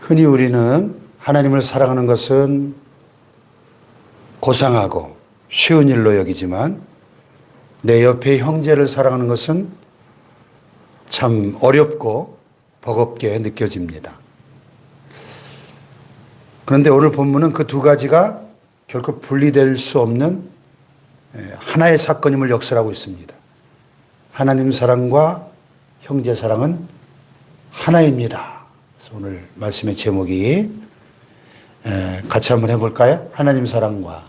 흔히 우리는 하나님을 사랑하는 것은 고상하고 쉬운 일로 여기지만 내 옆에 형제를 사랑하는 것은 참 어렵고 버겁게 느껴집니다. 그런데 오늘 본문은 그 두 가지가 결코 분리될 수 없는 하나의 사건임을 역설하고 있습니다. 하나님 사랑과 형제 사랑은 하나입니다. 그래서 오늘 말씀의 제목이 같이 한번 해볼까요? 하나님 사랑과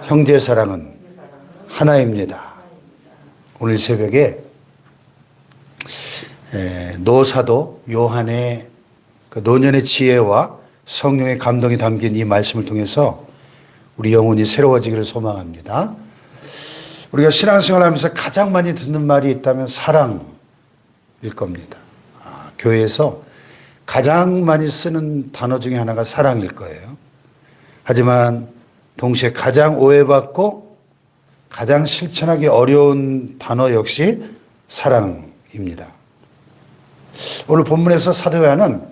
형제 사랑은 하나입니다. 오늘 새벽에 노사도 요한의 그 노년의 지혜와 성령의 감동이 담긴 이 말씀을 통해서 우리 영혼이 새로워지기를 소망합니다. 우리가 신앙생활을 하면서 가장 많이 듣는 말이 있다면 사랑일 겁니다. 교회에서 가장 많이 쓰는 단어 중에 하나가 사랑일 거예요. 하지만 동시에 가장 오해받고 가장 실천하기 어려운 단어 역시 사랑입니다. 오늘 본문에서 사도 요한은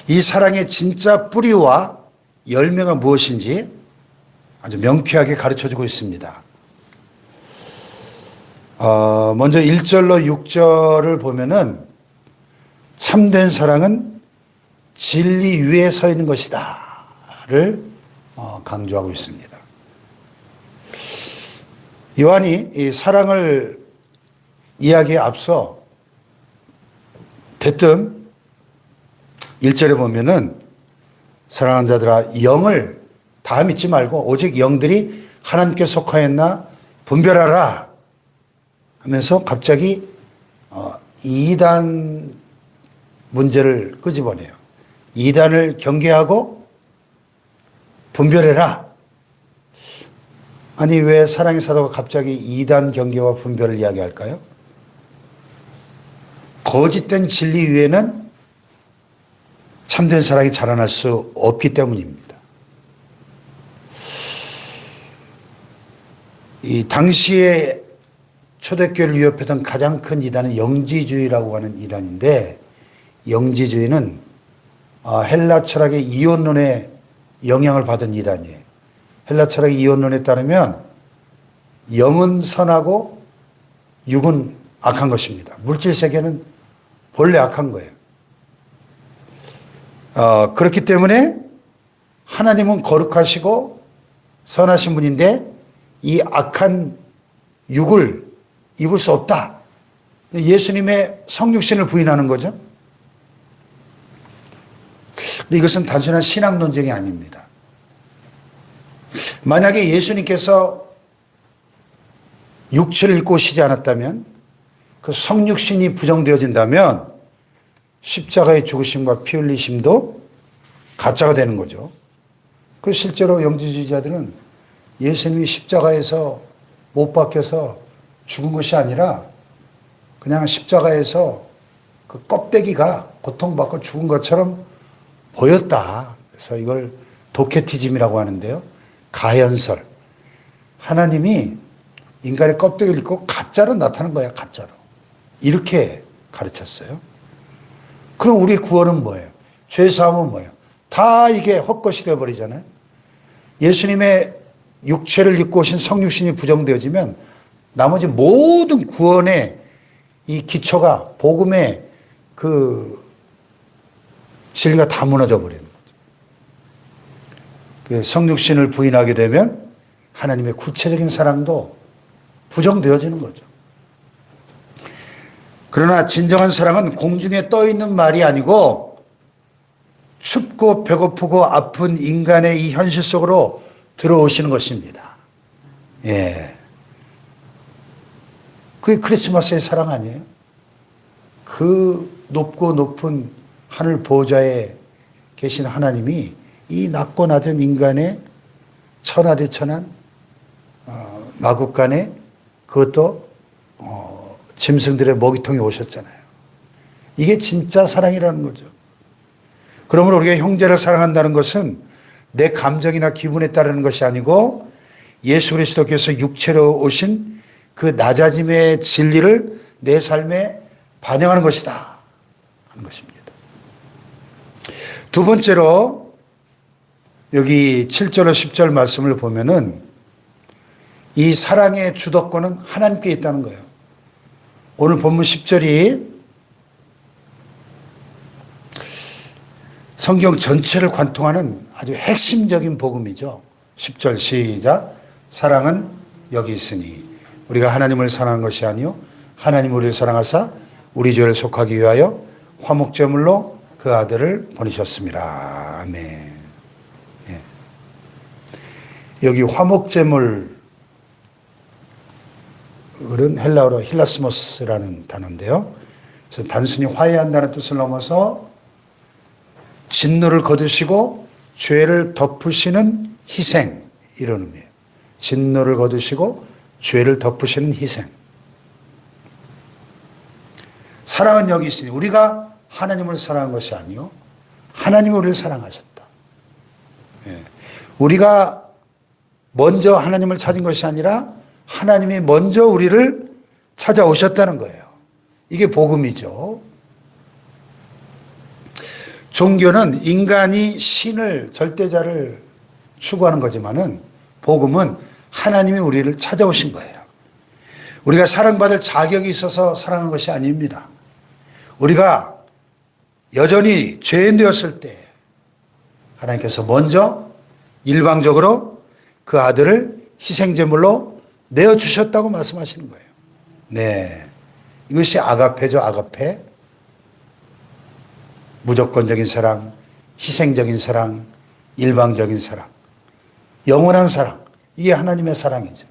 이 사랑의 진짜 뿌리와 열매가 무엇인지 아주 명쾌하게 가르쳐주고 있습니다. 먼저 1절로 6절을 보면은 참된 사랑은 진리 위에 서 있는 것이다를 강조하고 있습니다. 요한이 이 사랑을 이야기에 앞서 대뜸 1절에 보면은 사랑하는 자들아 영을 다 믿지 말고 오직 영들이 하나님께 속하였나 분별하라 하면서 갑자기 이단 문제를 끄집어내요. 이단을 경계하고 분별해라. 아니 왜 사랑의 사도가 갑자기 이단 경계와 분별을 이야기할까요? 거짓된 진리 위에는 참된 사랑이 자라날 수 없기 때문입니다. 이 당시에 초대교회를 위협했던 가장 큰 이단은 영지주의라고 하는 이단인데, 영지주의는 헬라 철학의 이원론에 영향을 받은 이단이에요. 헬라 철학의 이원론에 따르면 영은 선하고 육은 악한 것입니다. 물질 세계는 본래 악한 거예요. 그렇기 때문에 하나님은 거룩하시고 선하신 분인데 이 악한 육을 입을 수 없다. 예수님의 성육신을 부인하는 거죠. 근데 이것은 단순한 신학 논쟁이 아닙니다. 만약에 예수님께서 육체를 입고 오시지 않았다면, 그 성육신이 부정되어진다면 십자가의 죽으심과 피 흘리심도 가짜가 되는 거죠. 그 실제로 영지주의자들은 예수님이 십자가에서 못 박혀서 죽은 것이 아니라 그냥 십자가에서 그 껍데기가 고통받고 죽은 것처럼 보였다. 그래서 이걸 도케티즘이라고 하는데요. 가연설. 하나님이 인간의 껍데기를 입고 가짜로 나타난 거야, 가짜로. 이렇게 가르쳤어요. 그럼 우리의 구원은 뭐예요? 죄사함은 뭐예요? 다 이게 헛것이 되어버리잖아요. 예수님의 육체를 입고 오신 성육신이 부정되어지면 나머지 모든 구원의 이 기초가, 복음의 그 진리가 다 무너져 버리는 거죠. 성육신을 부인하게 되면 하나님의 구체적인 사랑도 부정되어지는 거죠. 그러나 진정한 사랑은 공중에 떠 있는 말이 아니고 춥고 배고프고 아픈 인간의 이 현실 속으로 들어오시는 것입니다. 예. 그게 크리스마스의 사랑 아니에요? 그 높고 높은 하늘 보좌에 계신 하나님이 이 낮고 낮은 인간의 천하대천한 마국간에, 그것도 짐승들의 먹이통에 오셨잖아요. 이게 진짜 사랑이라는 거죠. 그러므로 우리가 형제를 사랑한다는 것은 내 감정이나 기분에 따르는 것이 아니고 예수 그리스도께서 육체로 오신 그 낮아짐의 진리를 내 삶에 반영하는 것이다 하는 것입니다. 두 번째로 여기 7절과 10절 말씀을 보면은 이 사랑의 주도권은 하나님께 있다는 거예요. 오늘 본문 10절이 성경 전체를 관통하는 아주 핵심적인 복음이죠. 10절 시작. 사랑은 여기 있으니 우리가 하나님을 사랑한 것이 아니요 하나님 우리를 사랑하사 우리 죄를 속하기 위하여 화목제물로 그 아들을 보내셨습니다. 아멘. 예. 여기 화목제물은 헬라어로 힐라스모스라는 단어인데요. 그래서 단순히 화해한다는 뜻을 넘어서 진노를 거두시고 죄를 덮으시는 희생, 이런 의미예요. 진노를 거두시고 죄를 덮으시는 희생. 사랑은 여기 있으니 우리가 하나님을 사랑한 것이 아니요 하나님이 우리를 사랑하셨다. 예. 우리가 먼저 하나님을 찾은 것이 아니라 하나님이 먼저 우리를 찾아오셨다는 거예요. 이게 복음이죠. 종교는 인간이 신을, 절대자를 추구하는 거지만은 복음은 하나님이 우리를 찾아오신 거예요. 우리가 사랑받을 자격이 있어서 사랑한 것이 아닙니다. 우리가 여전히 죄인 되었을 때 하나님께서 먼저 일방적으로 그 아들을 희생제물로 내어주셨다고 말씀하시는 거예요. 네, 이것이 아가페죠. 아가페. 무조건적인 사랑, 희생적인 사랑, 일방적인 사랑, 영원한 사랑. 이게 하나님의 사랑이죠.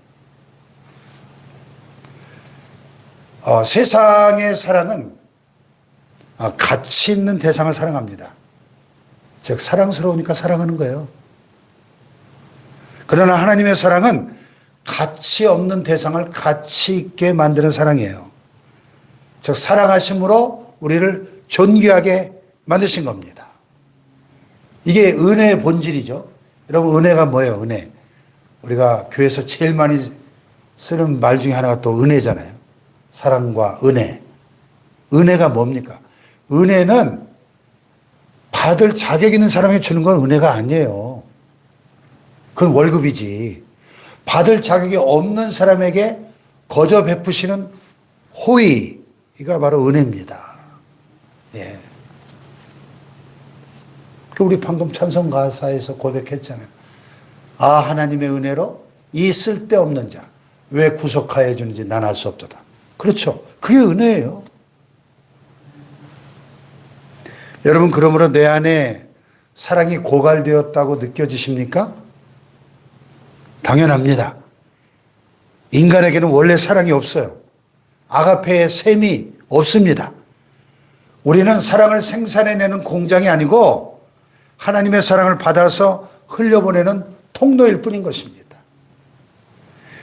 세상의 사랑은 가치 있는 대상을 사랑합니다. 즉 사랑스러우니까 사랑하는 거예요. 그러나 하나님의 사랑은 가치 없는 대상을 가치 있게 만드는 사랑이에요. 즉 사랑하심으로 우리를 존귀하게 만드신 겁니다. 이게 은혜의 본질이죠. 여러분 은혜가 뭐예요? 은혜. 우리가 교회에서 제일 많이 쓰는 말 중에 하나가 또 은혜잖아요. 사랑과 은혜. 은혜가 뭡니까? 은혜는 받을 자격 있는 사람에게 주는 건 은혜가 아니에요. 그건 월급이지. 받을 자격이 없는 사람에게 거저 베푸시는 호의가 바로 은혜입니다. 예. 우리 방금 찬송 가사에서 고백했잖아요. 아, 하나님의 은혜로 이 쓸데없는 자 왜 구속하여 주는지 난 알 수 없도다. 그렇죠. 그게 은혜예요. 여러분, 그러므로 내 안에 사랑이 고갈되었다고 느껴지십니까? 당연합니다. 인간에게는 원래 사랑이 없어요. 아가페의 셈이 없습니다. 우리는 사랑을 생산해내는 공장이 아니고 하나님의 사랑을 받아서 흘려보내는 통로일 뿐인 것입니다.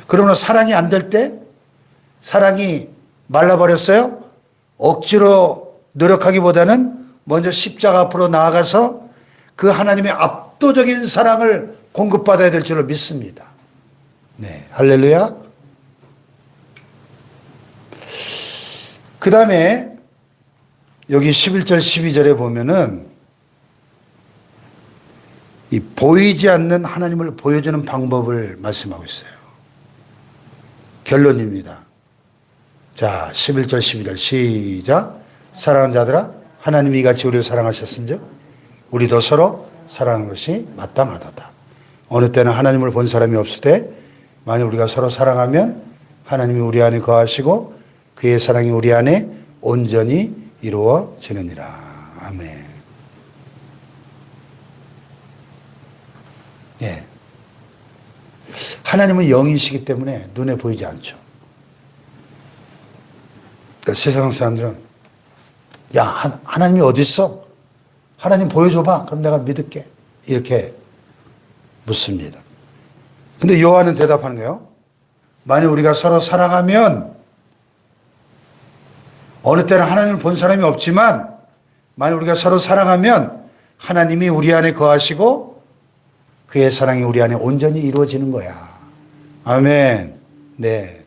그러므로 사랑이 안 될 때, 사랑이 말라버렸어요? 억지로 노력하기보다는 먼저 십자가 앞으로 나아가서 그 하나님의 압도적인 사랑을 공급받아야 될 줄로 믿습니다. 네, 할렐루야. 그 다음에 여기 11절 12절에 보면은 이 보이지 않는 하나님을 보여주는 방법을 말씀하고 있어요. 결론입니다. 자, 11절 12절 시작. 사랑하는 자들아, 하나님이 이같이 우리를 사랑하셨은즉 우리도 서로 사랑하는 것이 마땅하도다. 어느 때는 하나님을 본 사람이 없을 때 만약 우리가 서로 사랑하면 하나님이 우리 안에 거하시고 그의 사랑이 우리 안에 온전히 이루어지느니라. 아멘. 예. 하나님은 영이시기 때문에 눈에 보이지 않죠. 그러니까 세상 사람들은 야, 하나님이 어디 있어? 하나님 보여줘봐. 그럼 내가 믿을게. 이렇게 묻습니다. 근데 요한은 대답하는 거예요. 만약 우리가 서로 사랑하면 어느 때는 하나님을 본 사람이 없지만 만약 우리가 서로 사랑하면 하나님이 우리 안에 거하시고 그의 사랑이 우리 안에 온전히 이루어지는 거야. 아멘. 네.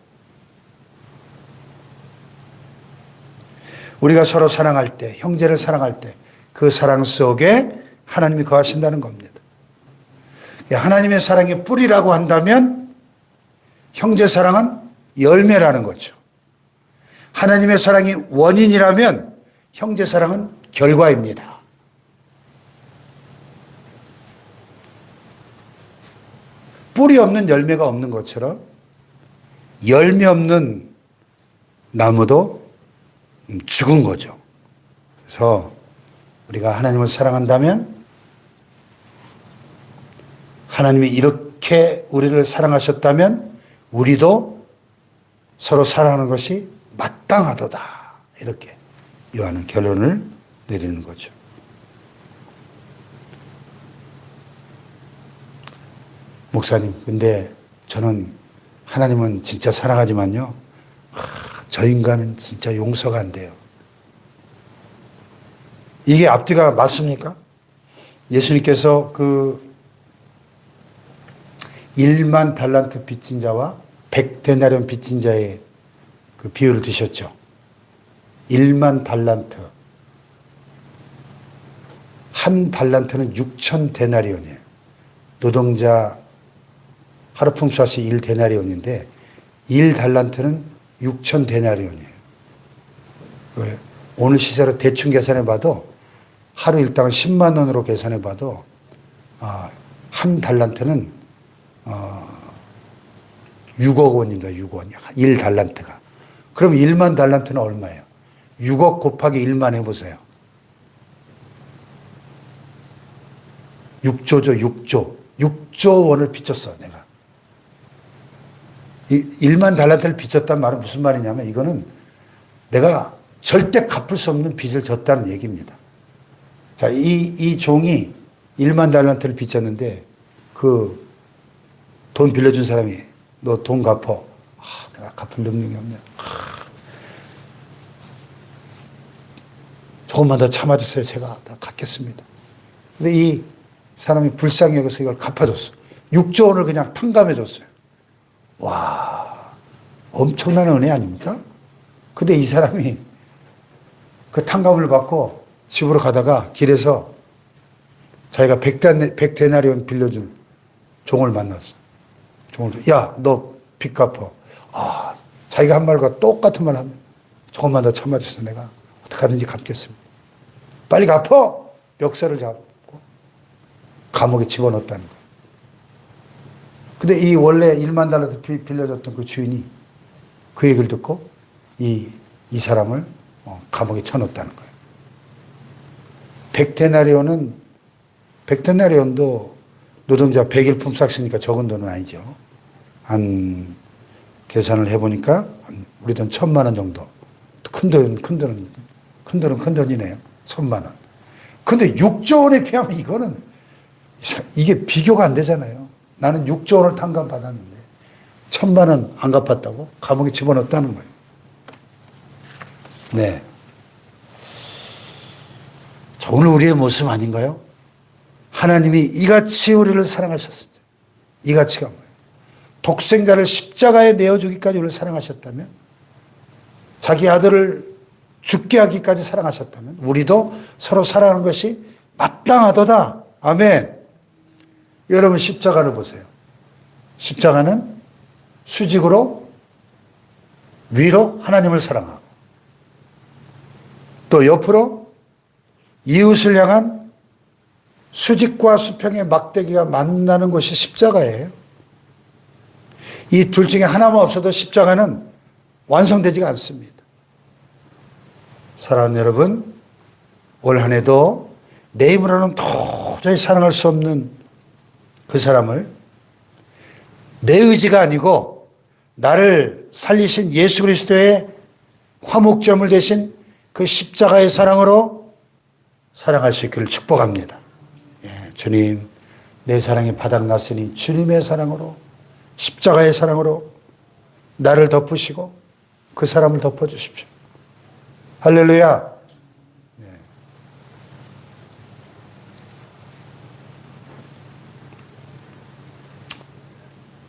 우리가 서로 사랑할 때, 형제를 사랑할 때 그 사랑 속에 하나님이 거하신다는 겁니다. 하나님의 사랑의 뿌리라고 한다면 형제 사랑은 열매라는 거죠. 하나님의 사랑이 원인이라면 형제 사랑은 결과입니다. 뿌리 없는 열매가 없는 것처럼 열매 없는 나무도 죽은 거죠. 그래서 우리가 하나님을 사랑한다면 하나님이 이렇게 우리를 사랑하셨다면 우리도 서로 사랑하는 것이 마땅하도다. 이렇게 요한은 결론을 내리는 거죠. 목사님, 근데 저는 하나님은 진짜 사랑하지만요. 저 인간은 진짜 용서가 안 돼요. 이게 앞뒤가 맞습니까? 예수님께서 그 1만 달란트 빚진 자와 100데나리온 빚진 자의 그 비유를 드셨죠. 1만 달란트. 한 달란트는 6,000데나리온이에요. 노동자 하루 품삯이 1데나리온인데 1달란트는 6,000데나리온이에요. 오늘 시세로 대충 계산해 봐도 하루 일당을 10만 원으로 계산해 봐도 한 달란트는 6억 원인가 6억 원이야. 1달란트가. 그럼 1만 달란트는 얼마예요? 6억 곱하기 1만 해보세요. 6조죠, 6조. 6조 원을 빚졌어, 내가. 1만 달란트를 빚졌단 말은 무슨 말이냐면 이거는 내가 절대 갚을 수 없는 빚을 졌다는 얘기입니다. 자, 이 종이 1만 달란트를 빚졌는데 그 돈 빌려준 사람이 너 돈 갚어. 내가 갚을 능력이 없네. 조금만 더 참아주세요. 제가 다 갚겠습니다. 근데 이 사람이 불쌍히 여겨서 이걸 갚아줬어. 6조 원을 그냥 탕감해줬어요. 와, 엄청난 은혜 아닙니까? 근데 이 사람이 그 탕감을 받고 집으로 가다가 길에서 자기가 100데나리온 빌려준 종을 만났어. 종을, 야, 너 빚 갚어. 자기가 한 말과 똑같은 말 하면 조금만 더 참아줘서 내가 어떻게 하든지 갚겠습니다. 빨리 갚어! 멱살을 잡고 감옥에 집어넣었다는 거예요. 근데 이 원래 1만 달러 빌려줬던 그 주인이 그 얘기를 듣고 이 사람을 감옥에 쳐넣었다는 거예요. 100데나리온도 노동자 100일 품삯이니까 적은 돈은 아니죠. 한 계산을 해보니까 우리 돈 1,000만 원 정도. 큰 돈이네요. 1,000만 원. 근데 6조 원에 비하면 이거는 이게 비교가 안 되잖아요. 나는 6조 원을 탕감받았는데 1,000만 원 안 갚았다고 감옥에 집어넣었다는 거예요. 네. 오늘 우리의 모습 아닌가요? 하나님이 이같이 우리를 사랑하셨습니다. 이같이가 뭐예요? 독생자를 십자가에 내어주기까지 우리를 사랑하셨다면, 자기 아들을 죽게 하기까지 사랑하셨다면 우리도 서로 사랑하는 것이 마땅하도다. 아멘. 여러분 십자가를 보세요. 십자가는 수직으로 위로 하나님을 사랑하고 또 옆으로 이웃을 향한 수직과 수평의 막대기가 만나는 곳이 십자가예요. 이 둘 중에 하나만 없어도 십자가는 완성되지가 않습니다. 사랑하는 여러분, 올 한 해도 내 힘으로는 도저히 사랑할 수 없는 그 사람을 내 의지가 아니고 나를 살리신 예수 그리스도의 화목제물 되신 그 십자가의 사랑으로 사랑할 수 있기를 축복합니다. 주님, 내 사랑이 바닥났으니 주님의 사랑으로, 십자가의 사랑으로 나를 덮으시고 그 사람을 덮어주십시오. 할렐루야.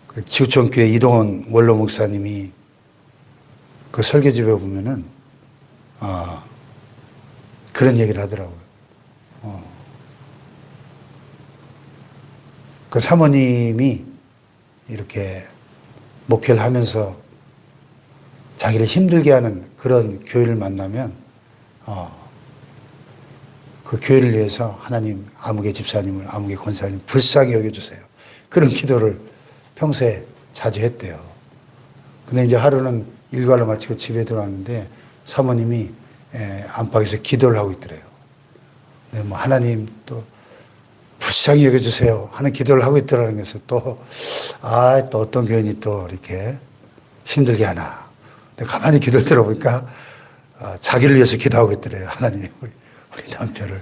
그 지구촌교회 이동원 원로 목사님이 그 설교집에 보면은 그런 얘기를 하더라고요. 그 사모님이 이렇게 목회를 하면서 자기를 힘들게 하는 그런 교회를 만나면 그 교회를 위해서 하나님 아무개 집사님을 아무개 권사님 불쌍히 여겨주세요. 그런 기도를 평소에 자주 했대요. 근데 이제 하루는 일과를 마치고 집에 들어왔는데 사모님이 안방에서 기도를 하고 있더래요. 근데 뭐 하나님 또 불쌍히 여겨주세요 하는 기도를 하고 있더라는 것을 또 어떤 교인이 또 이렇게 힘들게 하나. 근데 가만히 기도를 들어보니까 자기를 위해서 기도하고 있더래요. 하나님 우리 남편을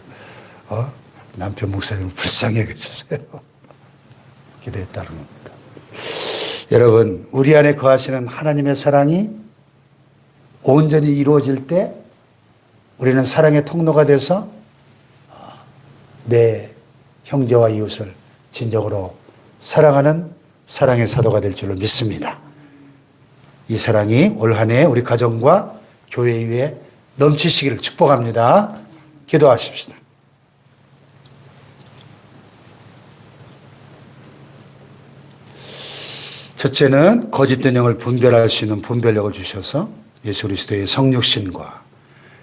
남편 목사님을 불쌍히 여겨주세요. 기도했다는 겁니다. 여러분, 우리 안에 거하시는 하나님의 사랑이 온전히 이루어질 때 우리는 사랑의 통로가 돼서 내 형제와 이웃을 진정으로 사랑하는 사랑의 사도가 될 줄로 믿습니다. 이 사랑이 올 한 해 우리 가정과 교회 위에 넘치시기를 축복합니다. 기도하십시다. 첫째는 거짓된 영을 분별할 수 있는 분별력을 주셔서 예수 그리스도의 성육신과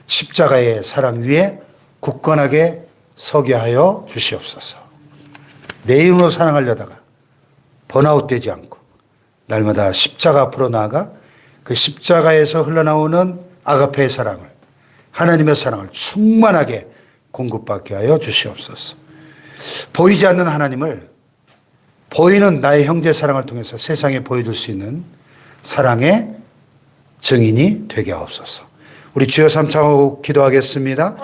십자가의 사랑 위에 굳건하게 서게 하여 주시옵소서. 내 힘으로 사랑하려다가 번아웃 되지 않고 날마다 십자가 앞으로 나아가 그 십자가에서 흘러나오는 아가페의 사랑을, 하나님의 사랑을 충만하게 공급받게 하여 주시옵소서. 보이지 않는 하나님을 보이는 나의 형제 사랑을 통해서 세상에 보여줄 수 있는 사랑의 증인이 되게 하옵소서. 우리 주여 삼창하고 기도하겠습니다.